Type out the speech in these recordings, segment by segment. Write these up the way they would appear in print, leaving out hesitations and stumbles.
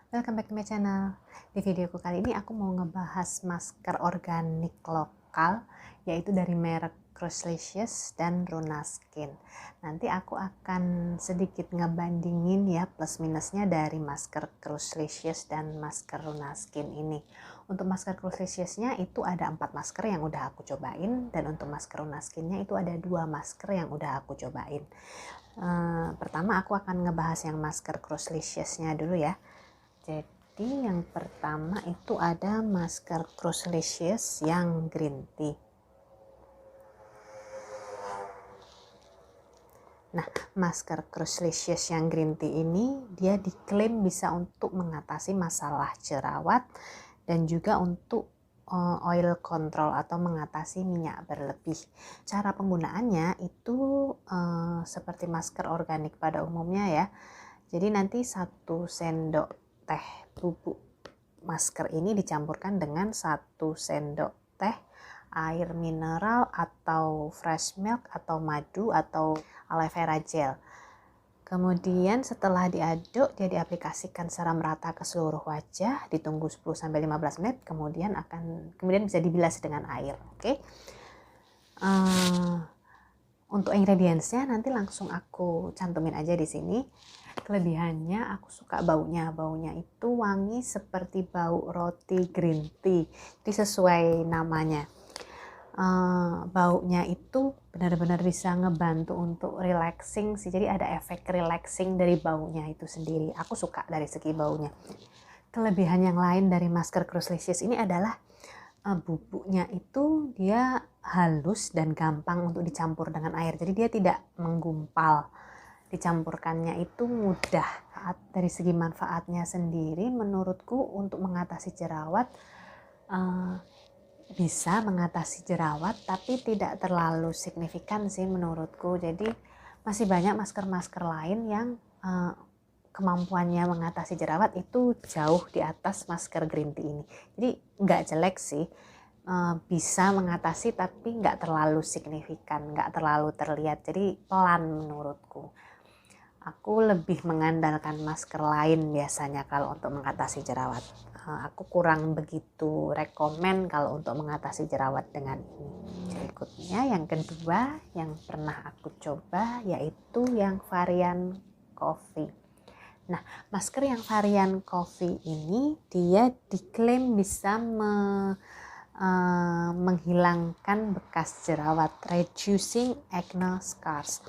Welcome back to my channel. Di videoku kali ini aku mau ngebahas masker organik lokal, yaitu dari merek Crucelicious dan Runa Skin. Nanti aku akan sedikit ngebandingin ya plus minusnya dari masker Crucelicious dan masker Runa Skin ini. Untuk masker Crucelicious-nya itu ada 4 masker yang udah aku cobain, dan untuk masker Runa Skin-nya itu ada 2 masker yang udah aku cobain. Pertama aku akan ngebahas yang masker Crucelicious-nya dulu ya. Jadi yang pertama itu ada masker Crucelicious yang green tea. Nah, masker Crucelicious yang green tea ini dia diklaim bisa untuk mengatasi masalah jerawat dan juga untuk oil control atau mengatasi minyak berlebih. Cara penggunaannya itu seperti masker organik pada umumnya ya. Jadi nanti 1 sendok teh bubuk masker ini dicampurkan dengan 1 sendok teh air mineral atau fresh milk atau madu atau aloe vera gel. Kemudian setelah diaduk, dia diaplikasikan secara merata ke seluruh wajah, ditunggu 10-15 menit, kemudian bisa dibilas dengan air. Oke. Untuk ingredientsnya nanti langsung aku cantumin aja di sini. Kelebihannya aku suka baunya itu wangi seperti bau roti green tea, jadi sesuai namanya. Baunya itu benar-benar bisa ngebantu untuk relaxing sih, jadi ada efek relaxing dari baunya itu sendiri. Aku suka dari segi baunya. Kelebihan yang lain dari masker Crucelicious ini adalah bubuknya itu dia halus dan gampang untuk dicampur dengan air, jadi dia tidak menggumpal. Dicampurkannya itu mudah. Dari segi manfaatnya sendiri menurutku untuk mengatasi jerawat, bisa mengatasi jerawat tapi tidak terlalu signifikan sih menurutku. Jadi masih banyak masker-masker lain yang kemampuannya mengatasi jerawat itu jauh di atas masker green tea ini. Jadi nggak jelek sih, bisa mengatasi tapi nggak terlalu signifikan, nggak terlalu terlihat, jadi pelan menurutku. Aku lebih mengandalkan masker lain biasanya kalau untuk mengatasi jerawat. Aku kurang begitu rekomen kalau untuk mengatasi jerawat dengan ini. Berikutnya yang kedua yang pernah aku coba yaitu yang varian coffee. Nah, masker yang varian coffee ini dia diklaim bisa menghilangkan bekas jerawat, reducing acne scars.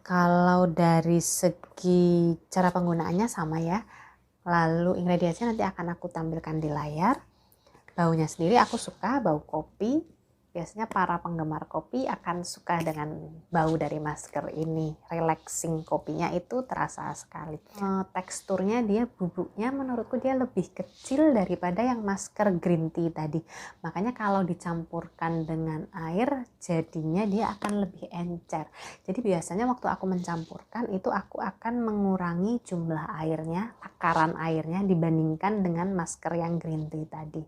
Kalau dari segi cara penggunaannya sama ya. Lalu ingredientsnya nanti akan aku tampilkan di layar. Baunya sendiri aku suka bau kopi. Biasanya para penggemar kopi akan suka dengan bau dari masker ini. Relaxing kopinya itu terasa sekali. Teksturnya dia, bubuknya menurutku dia lebih kecil daripada yang masker green tea tadi. Makanya kalau dicampurkan dengan air jadinya dia akan lebih encer. Jadi biasanya waktu aku mencampurkan itu aku akan mengurangi jumlah airnya, takaran airnya dibandingkan dengan masker yang green tea tadi.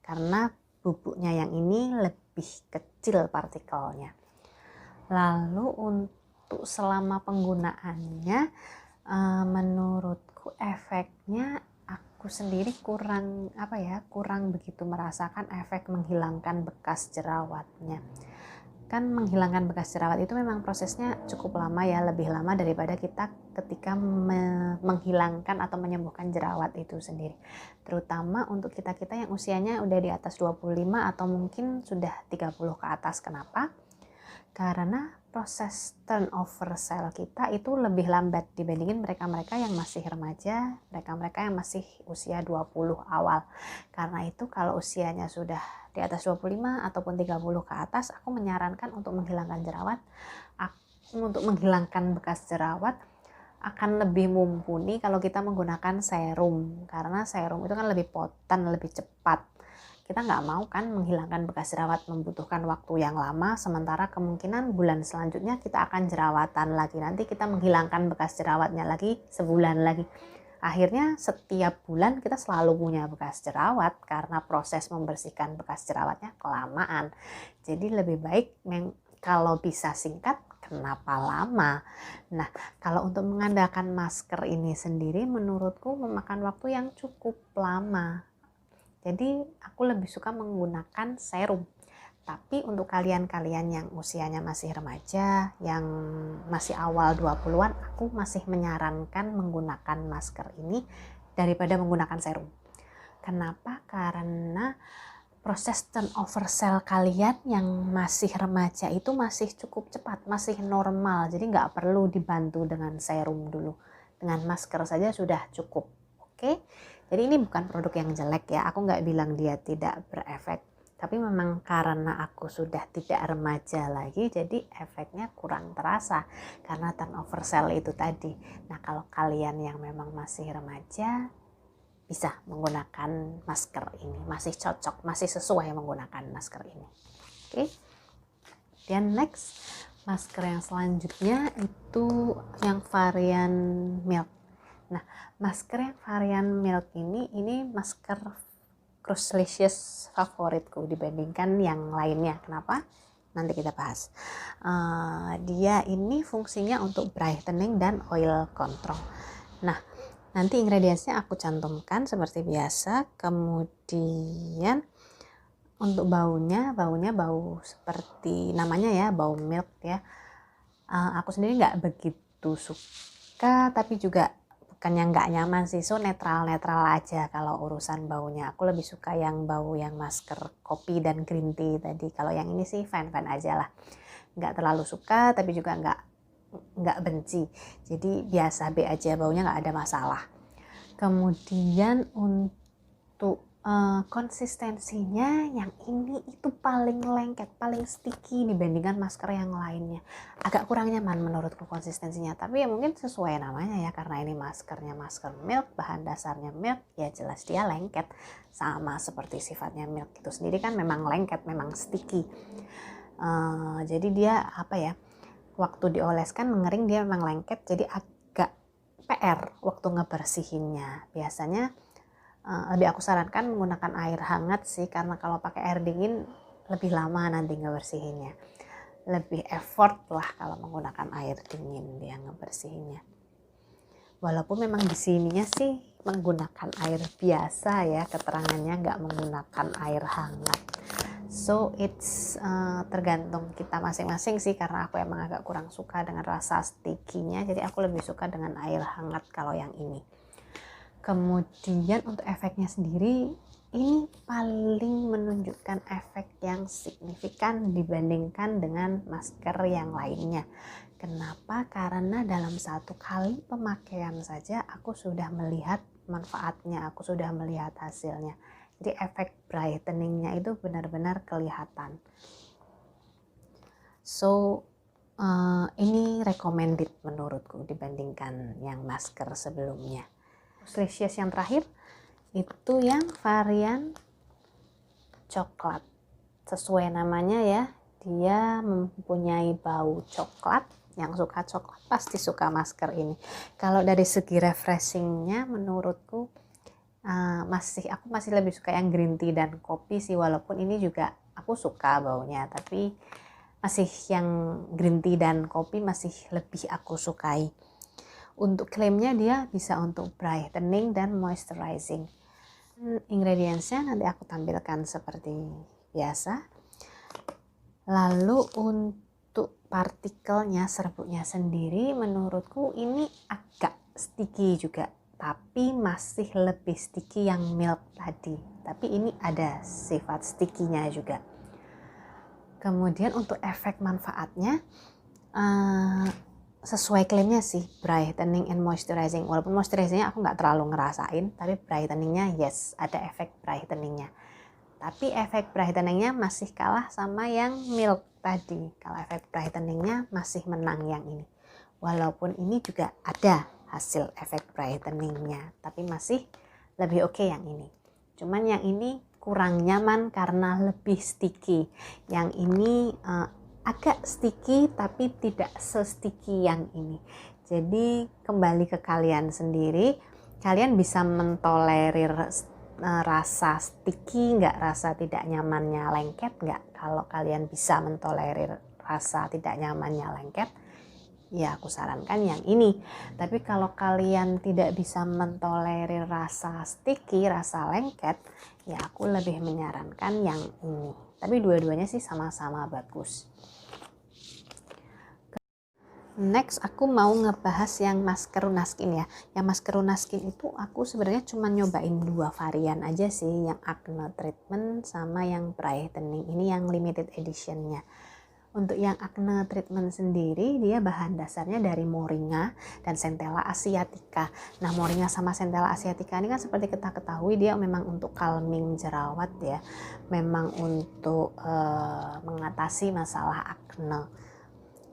Karena bubuknya yang ini lebih kecil partikelnya. Lalu untuk selama penggunaannya, menurutku efeknya aku sendiri kurang begitu merasakan efek menghilangkan bekas jerawatnya. Kan menghilangkan bekas jerawat itu memang prosesnya cukup lama ya, lebih lama daripada kita ketika menghilangkan atau menyembuhkan jerawat itu sendiri. Terutama untuk kita-kita yang usianya udah di atas 25 atau mungkin sudah 30 ke atas. Kenapa? Karena proses turnover sel kita itu lebih lambat dibandingin mereka-mereka yang masih remaja, mereka-mereka yang masih usia 20 awal. Karena itu kalau usianya sudah di atas 25 ataupun 30 ke atas, aku menyarankan untuk menghilangkan jerawat, untuk menghilangkan bekas jerawat akan lebih mumpuni kalau kita menggunakan serum. Karena serum itu kan lebih poten, lebih cepat. Kita nggak mau kan menghilangkan bekas jerawat membutuhkan waktu yang lama, sementara kemungkinan bulan selanjutnya kita akan jerawatan lagi. Nanti kita menghilangkan bekas jerawatnya lagi sebulan lagi. Akhirnya setiap bulan kita selalu punya bekas jerawat karena proses membersihkan bekas jerawatnya kelamaan. Jadi lebih baik kalau bisa singkat, kenapa lama? Nah, kalau untuk mengandalkan masker ini sendiri menurutku memakan waktu yang cukup lama. Jadi aku lebih suka menggunakan serum. Tapi untuk kalian-kalian yang usianya masih remaja, yang masih awal 20-an, aku masih menyarankan menggunakan masker ini daripada menggunakan serum. Kenapa? Karena proses turnover sel kalian yang masih remaja itu masih cukup cepat, masih normal. Jadi nggak perlu dibantu dengan serum dulu. Dengan masker saja sudah cukup. Oke? Jadi ini bukan produk yang jelek ya. Aku nggak bilang dia tidak berefek. Tapi memang karena aku sudah tidak remaja lagi, jadi efeknya kurang terasa karena turnover sel itu tadi. Nah, kalau kalian yang memang masih remaja, bisa menggunakan masker ini. Masih cocok, masih sesuai menggunakan masker ini. Oke. Dan next, masker yang selanjutnya itu yang varian milk. Nah, masker yang varian milk ini masker Cruiselicious favoritku dibandingkan yang lainnya. Kenapa? Nanti kita bahas. Dia ini fungsinya untuk brightening dan oil control. Nah, nanti ingredientsnya aku cantumkan seperti biasa. Kemudian untuk baunya bau seperti namanya ya, bau milk ya. Aku sendiri nggak begitu suka, tapi juga bukan yang nggak nyaman sih, so netral aja kalau urusan baunya. Aku lebih suka yang bau yang masker kopi dan green tea tadi. Kalau yang ini sih fine aja lah, nggak terlalu suka tapi juga nggak benci, jadi biasa be aja, baunya nggak ada masalah. Kemudian untuk konsistensinya yang ini itu paling lengket, paling sticky dibandingkan masker yang lainnya. Agak kurang nyaman menurutku konsistensinya, tapi ya mungkin sesuai namanya ya, karena ini maskernya masker milk, bahan dasarnya milk, ya jelas dia lengket. Sama seperti sifatnya milk itu sendiri kan memang lengket, memang sticky. Jadi dia apa ya, waktu dioleskan mengering dia memang lengket, jadi agak PR waktu ngebersihinnya. Biasanya lebih aku sarankan menggunakan air hangat sih, karena kalau pakai air dingin lebih lama nanti ngebersihinnya, lebih effort lah kalau menggunakan air dingin dia ngebersihinnya. Walaupun memang di sininya sih menggunakan air biasa ya, keterangannya nggak menggunakan air hangat. So it's tergantung kita masing-masing sih, karena aku emang agak kurang suka dengan rasa sticky-nya, jadi aku lebih suka dengan air hangat kalau yang ini. Kemudian untuk efeknya sendiri, ini paling menunjukkan efek yang signifikan dibandingkan dengan masker yang lainnya. Kenapa? Karena dalam satu kali pemakaian saja aku sudah melihat manfaatnya, aku sudah melihat hasilnya. Jadi efek brightening-nya itu benar-benar kelihatan. So ini recommended menurutku dibandingkan yang masker sebelumnya. Cruiselicious yang terakhir itu yang varian coklat. Sesuai namanya ya, dia mempunyai bau coklat. Yang suka coklat pasti suka masker ini. Kalau dari segi refreshingnya menurutku aku masih lebih suka yang green tea dan kopi sih, walaupun ini juga aku suka baunya, tapi masih yang green tea dan kopi masih lebih aku sukai. Untuk klaimnya dia bisa untuk brightening dan moisturizing. Ingredientsnya nanti aku tampilkan seperti biasa. Lalu untuk partikelnya, serbuknya sendiri menurutku ini agak sticky juga, tapi masih lebih sticky yang milk tadi. Tapi ini ada sifat sticky-nya juga. Kemudian untuk efek manfaatnya, sesuai klaimnya sih brightening and moisturizing. Walaupun moisturizingnya aku nggak terlalu ngerasain, tapi brightening-nya yes, ada efek brightening-nya. Tapi efek brightening-nya masih kalah sama yang milk tadi. Kalau efek brightening-nya masih menang yang ini. Walaupun ini juga ada hasil efek brightening-nya, tapi masih lebih oke yang ini. Cuman yang ini kurang nyaman karena lebih sticky. Yang ini agak sticky tapi tidak se-sticky yang ini. Jadi kembali ke kalian sendiri, kalian bisa mentolerir rasa sticky nggak, rasa tidak nyamannya lengket nggak. Kalau kalian bisa mentolerir rasa tidak nyamannya lengket, ya aku sarankan yang ini. Tapi kalau kalian tidak bisa mentolerir rasa sticky, rasa lengket, ya aku lebih menyarankan yang ini. Tapi dua-duanya sih sama-sama bagus. Next aku mau ngebahas yang masker Runaskin ya. Yang masker Runaskin itu aku sebenarnya cuma nyobain 2 varian aja sih, yang acne treatment sama yang brightening. Ini yang limited editionnya. Untuk yang acne treatment sendiri, dia bahan dasarnya dari moringa dan centella asiatica. Nah, moringa sama centella asiatica ini kan seperti kita ketahui dia memang untuk calming jerawat ya. Memang untuk mengatasi masalah acne.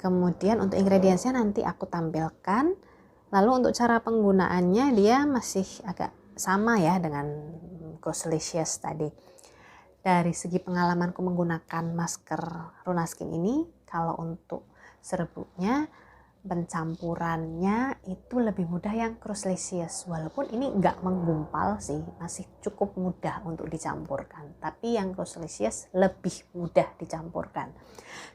Kemudian untuk ingredientsnya nanti aku tampilkan. Lalu untuk cara penggunaannya dia masih agak sama ya dengan Cosrxs tadi. Dari segi pengalamanku menggunakan masker Runaskin ini, kalau untuk serbuknya, pencampurannya itu lebih mudah yang Cosrxs. Walaupun ini nggak menggumpal sih, masih cukup mudah untuk dicampurkan. Tapi yang Cosrxs lebih mudah dicampurkan.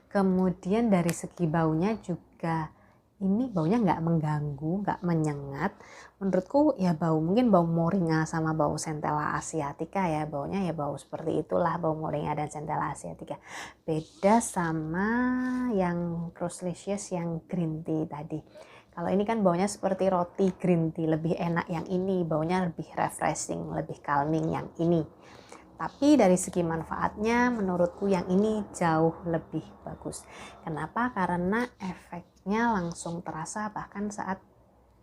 Kemudian dari segi baunya juga, ini baunya nggak mengganggu, nggak menyengat. Menurutku ya mungkin bau moringa sama bau centella asiatica ya, baunya ya bau seperti itulah, bau moringa dan centella asiatica. Beda sama yang Cosrxs yang green tea tadi. Kalau ini kan baunya seperti roti green tea, lebih enak yang ini, baunya lebih refreshing, lebih calming yang ini. Tapi dari segi manfaatnya menurutku yang ini jauh lebih bagus. Kenapa? Karena efeknya langsung terasa bahkan saat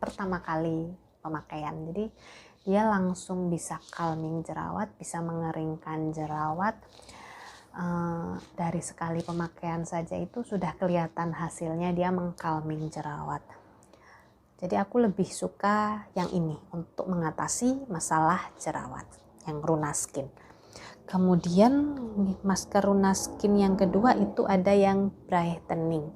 pertama kali pemakaian. Jadi dia langsung bisa calming jerawat, bisa mengeringkan jerawat. Dari sekali pemakaian saja itu sudah kelihatan hasilnya, dia mengkalming jerawat. Jadi aku lebih suka yang ini untuk mengatasi masalah jerawat, yang Runaskin. Kemudian masker Runaskin yang kedua itu ada yang brightening.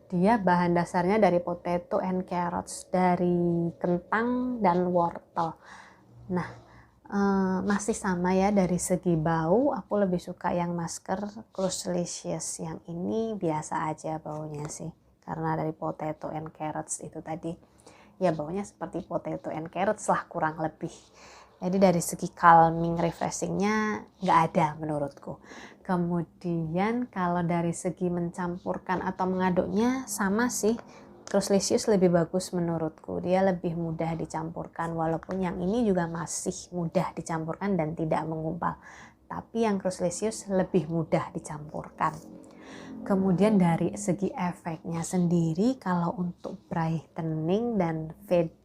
Dia bahan dasarnya dari potato and carrots, dari kentang dan wortel. Nah, masih sama ya dari segi bau. Aku lebih suka yang masker Cosrxs. Yang ini biasa aja baunya sih, karena dari potato and carrots itu tadi. Ya baunya seperti potato and carrots lah kurang lebih. Jadi dari segi calming, refreshingnya nggak ada menurutku. Kemudian kalau dari segi mencampurkan atau mengaduknya sama sih. Cosrxs lebih bagus menurutku. Dia lebih mudah dicampurkan. Walaupun yang ini juga masih mudah dicampurkan dan tidak menggumpal. Tapi yang Cosrxs lebih mudah dicampurkan. Kemudian dari segi efeknya sendiri, kalau untuk brightening dan fade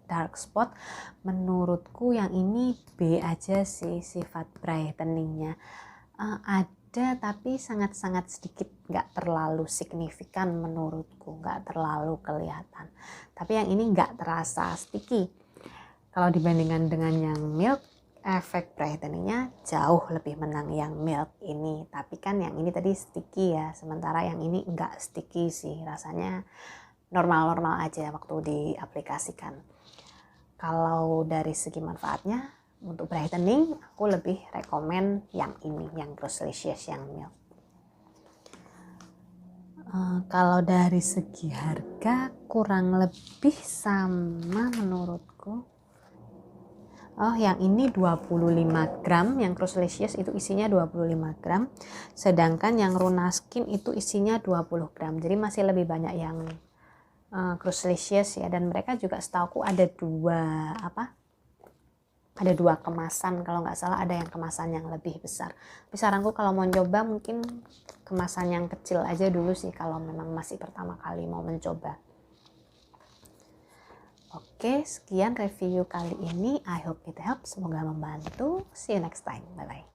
dark spot, menurutku yang ini B aja sih sifat brightening-nya. Ada tapi sangat-sangat sedikit, nggak terlalu signifikan menurutku, nggak terlalu kelihatan. Tapi yang ini nggak terasa sticky. Kalau dibandingkan dengan yang milk, efek brightening-nya jauh lebih menang yang milk ini. Tapi kan yang ini tadi sticky ya, sementara yang ini nggak sticky sih, rasanya normal-normal aja waktu diaplikasikan. Kalau dari segi manfaatnya, untuk brightening aku lebih rekomen yang ini, yang Cosrxs yang milk. Kalau dari segi harga kurang lebih sama menurutku. Yang ini 25 gram, yang Cosrxs itu isinya 25 gram. Sedangkan yang Runaskin itu isinya 20 gram. Jadi masih lebih banyak yang Cosrxs ya, dan mereka juga setauku ada dua kemasan, kalau nggak salah ada yang kemasan yang lebih besar. Tapi saranku kalau mau coba mungkin kemasan yang kecil aja dulu sih kalau memang masih pertama kali mau mencoba. Oke, sekian review kali ini. I hope it helps, semoga membantu. See you next time, bye bye.